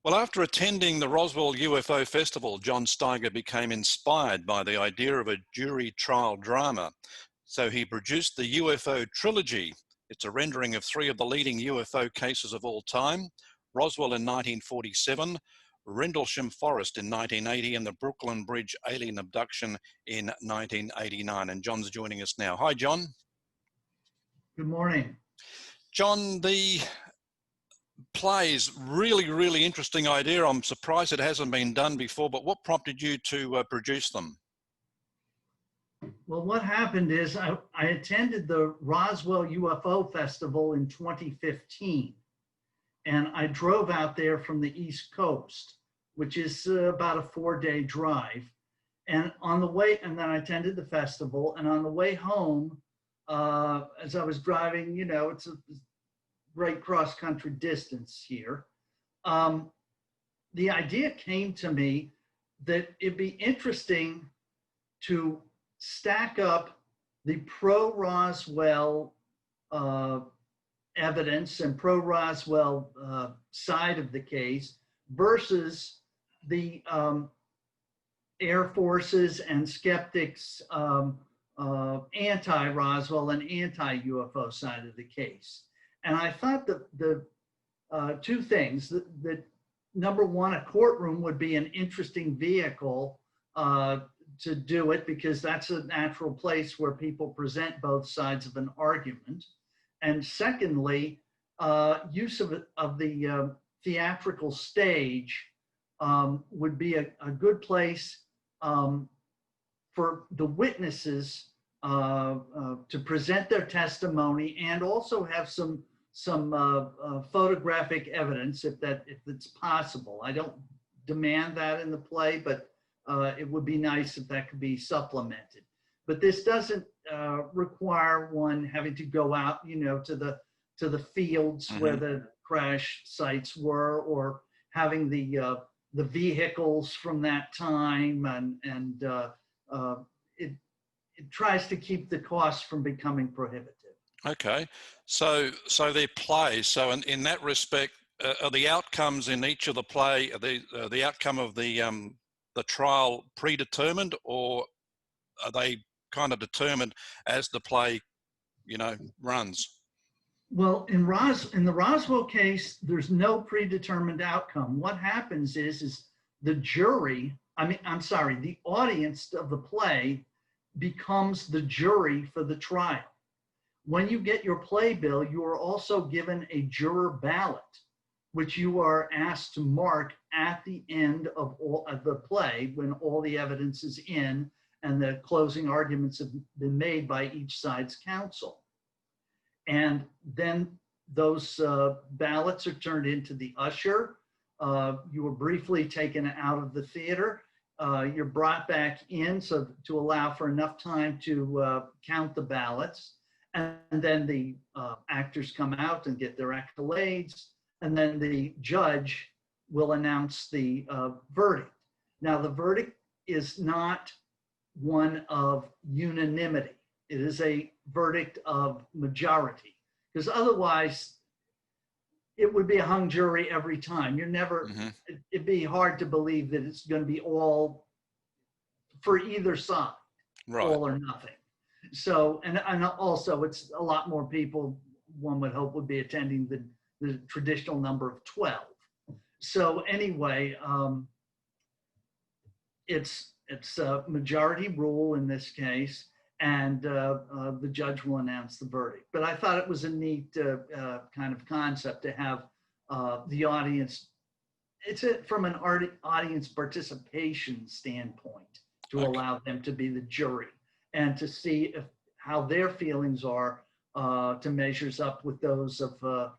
Well, after attending the Roswell UFO Festival, John Steiger became inspired by the idea of a jury trial drama. So he produced the UFO trilogy. It's a rendering of three of the leading UFO cases of all time: Roswell in 1947, Rendlesham Forest in 1980, and the Brooklyn Bridge alien abduction in 1989. And John's joining us now. Hi, John. Good morning. John, the plays, really interesting idea. I'm surprised it hasn't been done before, but what prompted you to produce them? Well, what happened is I attended the Roswell UFO Festival in 2015, and I drove out there from the East Coast, which is about a 4-day drive. And on the way, and then I attended the festival, and on the way home, as I was driving, you know, it's a great cross-country distance here. The idea came to me that it'd be interesting to stack up the pro-Roswell evidence and pro-Roswell side of the case versus the Air Force's and skeptics anti-Roswell and anti-UFO side of the case. And I thought that the two things, that number one, a courtroom would be an interesting vehicle to do it, because that's a natural place where people present both sides of an argument. And secondly, use of the theatrical stage would be a good place for the witnesses to present their testimony, and also have some photographic evidence if it's possible. I don't demand that in the play, but it would be nice if that could be supplemented. But this doesn't require one having to go out, you know, to the fields where the crash sites were, or having the vehicles from that time, and it tries to keep the costs from becoming prohibitive. Okay, so they're plays. So in that respect, are the outcomes in each of the play, the outcome of the trial predetermined, or are they kind of determined as the play, you know, runs? Well, in the Roswell case, there's no predetermined outcome. What happens is the jury, the audience of the play becomes the jury for the trial. When you get your playbill, you are also given a juror ballot, which you are asked to mark at the end of the play, when all the evidence is in and the closing arguments have been made by each side's counsel. And then those ballots are turned into the usher. You were briefly taken out of the theater. You're brought back in to allow for enough time to count the ballots. And then the actors come out and get their accolades. And then the judge will announce the verdict. Now, the verdict is not one of unanimity. It is a verdict of majority, because otherwise it would be a hung jury every time. You're never, it'd be hard to believe that it's going to be all for either side, right, all or nothing. So, and also it's a lot more people, one would hope, would be attending the traditional number of 12. So anyway, it's a majority rule in this case, and the judge will announce the verdict. But I thought it was a neat kind of concept to have the audience, from an audience participation standpoint, to allow them to be the jury and to see how their feelings are to measures up with those of the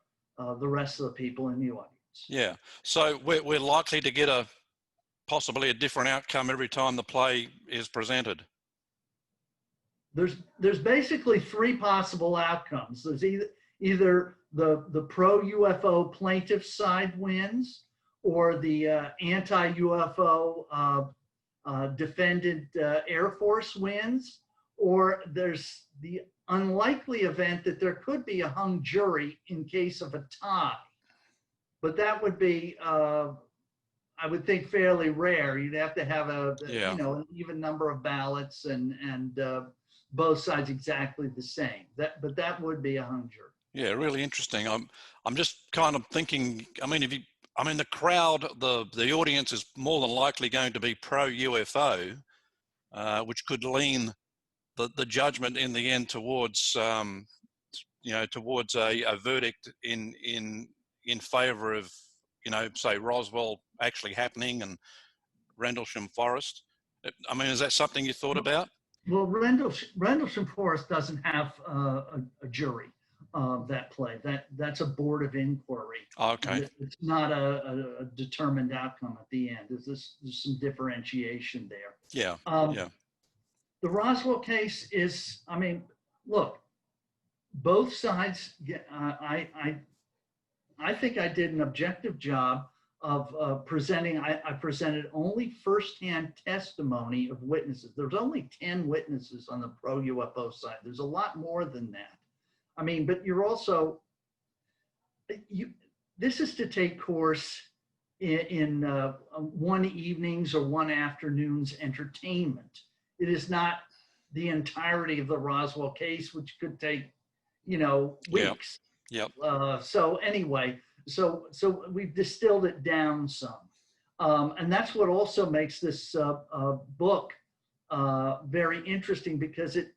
rest of the people in the audience. Yeah, so we're likely to get possibly a different outcome every time the play is presented. There's basically three possible outcomes. There's either the pro-UFO plaintiff side wins, or the anti-UFO defendant Air Force wins, or there's the unlikely event that there could be a hung jury in case of a tie. But that would be I would think fairly rare. You'd have to have Yeah. an even number of ballots and both sides exactly the same. But that would be a hung jury. Yeah, really interesting. I'm just kind of thinking. I mean, the crowd, the audience is more than likely going to be pro UFO, which could lean the judgment in the end towards towards a verdict in favor of, say Roswell actually happening and Rendlesham Forest. I mean, is that something you thought about? Well, Rendlesham Forest doesn't have a jury. That play that's a board of inquiry. Okay. It's not a determined outcome at the end. There's some differentiation there. Yeah. Yeah. The Roswell case is, I mean, look, both sides. I think I did an objective job of presenting. I presented only firsthand testimony of witnesses. There's only 10 witnesses on the pro UFO side. There's a lot more than that. I mean, but you're also, this is to take course in one evening's or one afternoon's entertainment. It is not the entirety of the Roswell case, which could take, weeks. Yep. So anyway, so we've distilled it down some. And that's what also makes this book very interesting, because it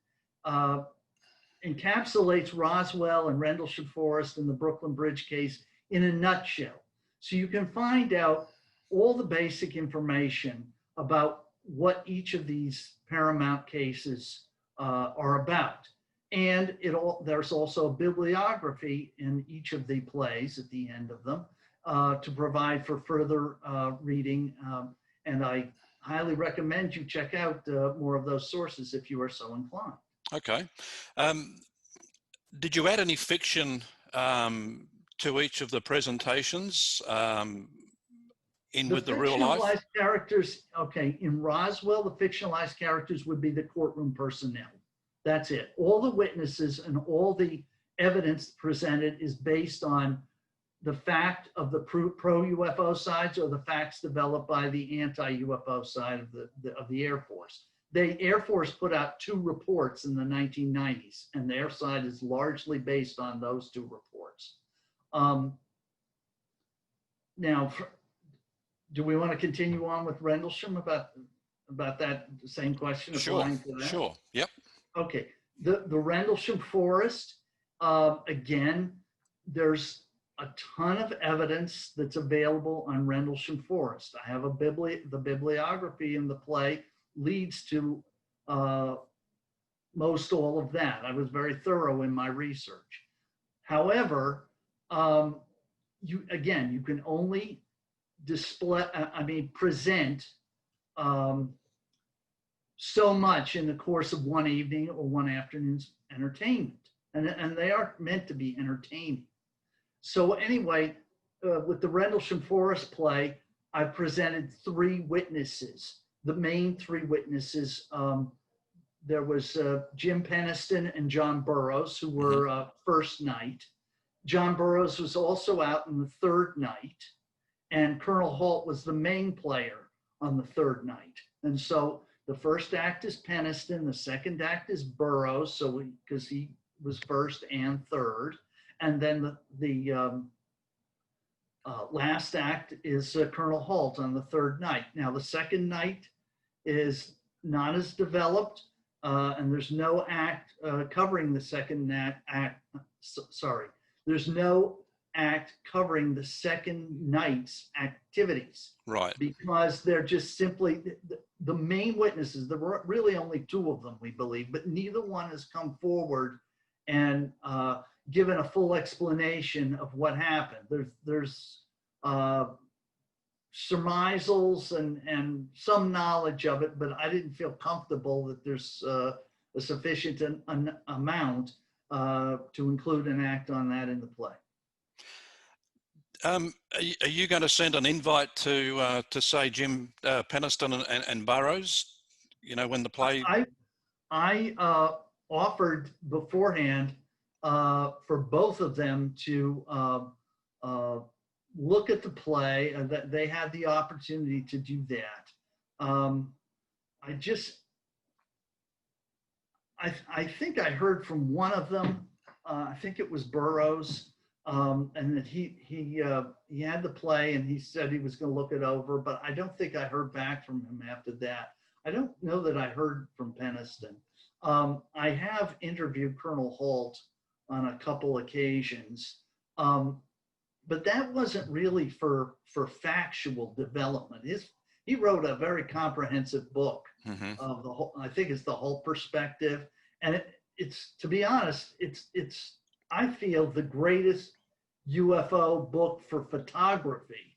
encapsulates Roswell and Rendlesham Forest and the Brooklyn Bridge case in a nutshell. So you can find out all the basic information about what each of these paramount cases are about. And there's also a bibliography in each of the plays at the end of them to provide for further reading. And I highly recommend you check out more of those sources if you are so inclined. Okay. Did you add any fiction to each of the presentations with the real life? Fictionalized characters, okay, in Roswell, the fictionalized characters would be the courtroom personnel. That's it. All the witnesses and all the evidence presented is based on the fact of the pro UFO sides or the facts developed by the anti-UFO side of the Air Force. The Air Force put out 2 reports in the 1990s, and their side is largely based on those 2 reports. Now, do we want to continue on with Rendlesham about that same question? Sure. Sure. Yep. Okay. The Rendlesham Forest, again, there's a ton of evidence that's available on Rendlesham Forest. I have the bibliography in the play leads to most all of that. I was very thorough in my research. However, you can only present so much in the course of one evening or one afternoon's entertainment. And they are meant to be entertaining. So anyway, with the Rendlesham Forest play, I presented 3 witnesses. The main 3 witnesses, there was Jim Peniston and John Burroughs, who were first night. John Burroughs was also out in the 3rd night, and Colonel Holt was the main player on the 3rd night. And so the first act is Peniston, the second act is Burroughs, because he was 1st and 3rd, and then the last act is Colonel Holt on the 3rd night. Now the 2nd night is not as developed, and there's no act covering the 2nd act. There's no act covering the 2nd night's activities. Right. Because they're just simply the main witnesses. There were really only 2 of them, we believe, but neither one has come forward and given a full explanation of what happened. There's surmisals and some knowledge of it, but I didn't feel comfortable that there's a sufficient amount to include an act on that in the play. Are you going to send an invite to say Jim Peniston and Burroughs, when the play? I offered beforehand for both of them to look at the play, that they had the opportunity to do that. I think I heard from one of them, I think it was Burroughs, and that he had the play and he said he was going to look it over, but I don't think I heard back from him after that. I don't know that I heard from Peniston. I have interviewed Colonel Holt on a couple occasions, but that wasn't really for factual development. He wrote a very comprehensive book of the whole. I think it's the whole perspective, and it's to be honest, it's I feel the greatest UFO book for photography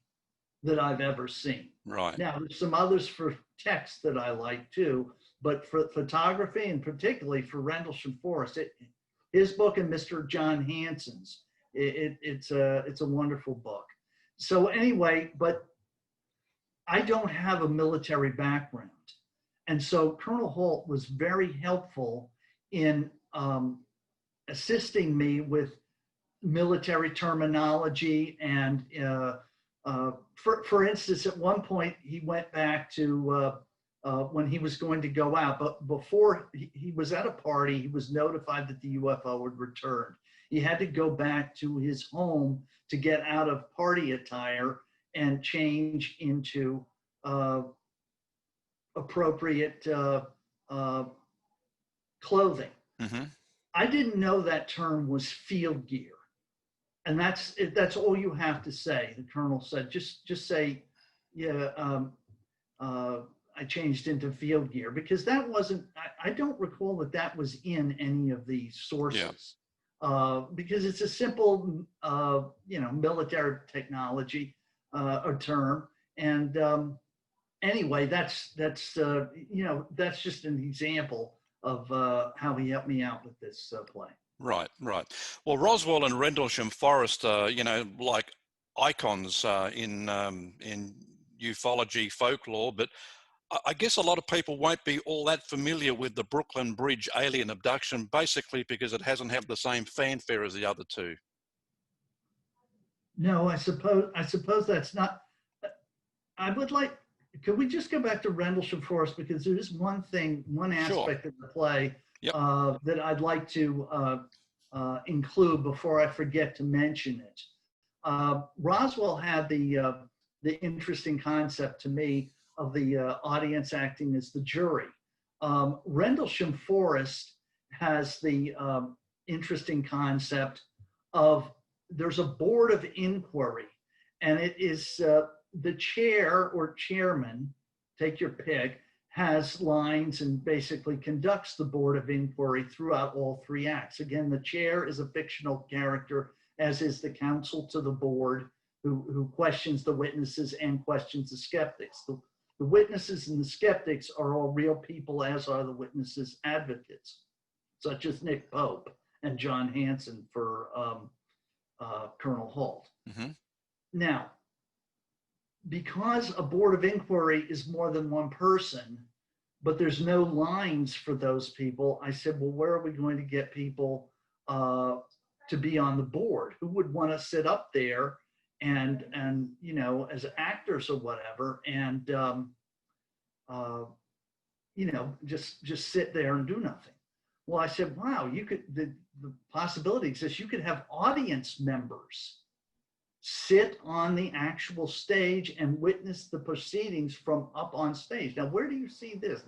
that I've ever seen. Right. Now, there's some others for text that I like too, but for photography and particularly for Rendlesham Forest, his book and Mr. John Hanson's, it's a wonderful book. So anyway, but I don't have a military background. And so Colonel Holt was very helpful in assisting me with military terminology. And for instance, at one point he went back to when he was going to go out, but before he was at a party, he was notified that the UFO had returned. He had to go back to his home to get out of party attire and change into appropriate clothing. I didn't know that term was field gear. And that's all you have to say. The colonel said, just say, yeah, I changed into field gear, because that wasn't, I don't recall that was in any of the sources. Yeah. Because it's a simple, military technology or term. And anyway, that's just an example of how he helped me out with this play. Right. Well, Roswell and Rendlesham Forest are, like icons in ufology folklore, but I guess a lot of people won't be all that familiar with the Brooklyn Bridge alien abduction, basically because it hasn't had the same fanfare as the other two. No, I suppose that's not. I would like. Could we just go back to Rendlesham Forest, because there is one aspect of the play that I'd like to include before I forget to mention it. Roswell had the interesting concept to me of the audience acting as the jury. Rendlesham Forest has the interesting concept of there's a board of inquiry, and it is the chair or chairman, take your pick, has lines and basically conducts the board of inquiry throughout all three acts. Again, the chair is a fictional character, as is the counsel to the board, who questions the witnesses and questions the skeptics. The witnesses and the skeptics are all real people, as are the witnesses' advocates, such as Nick Pope and John Hanson for Colonel Holt. Now, because a board of inquiry is more than one person, but there's no lines for those people, I said, well, where are we going to get people to be on the board? Who would want to sit up there and as actors or whatever, and just sit there and do nothing? Well, I said, wow, the possibility exists. You could have audience members sit on the actual stage and witness the proceedings from up on stage. Now, where do you see this?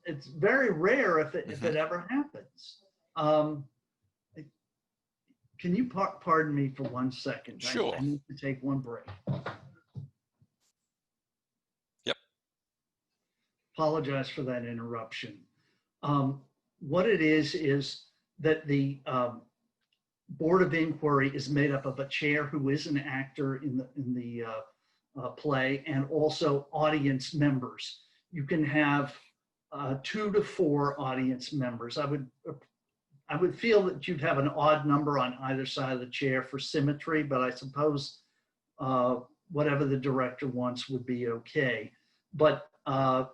It's very rare if it ever happens. Can you pardon me for 1 second? Sure. I need to take one break. Yep. Apologize for that interruption. What it is that the board of inquiry is made up of a chair who is an actor in the play, and also audience members. You can have 2 to 4 audience members. I would feel that you'd have an odd number on either side of the chair for symmetry, but I suppose whatever the director wants would be okay. But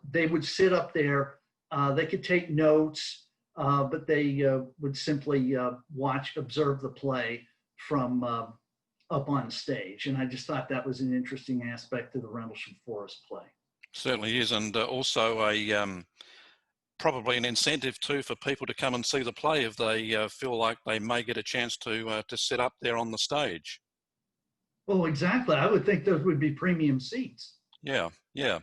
they would sit up there. They could take notes. But they would simply observe the play from up on stage. And I just thought that was an interesting aspect to the Rendlesham Forest play. Certainly is, and also a probably an incentive too for people to come and see the play if they feel like they may get a chance to sit up there on the stage. Well, exactly. I would think those would be premium seats. Yeah, yeah.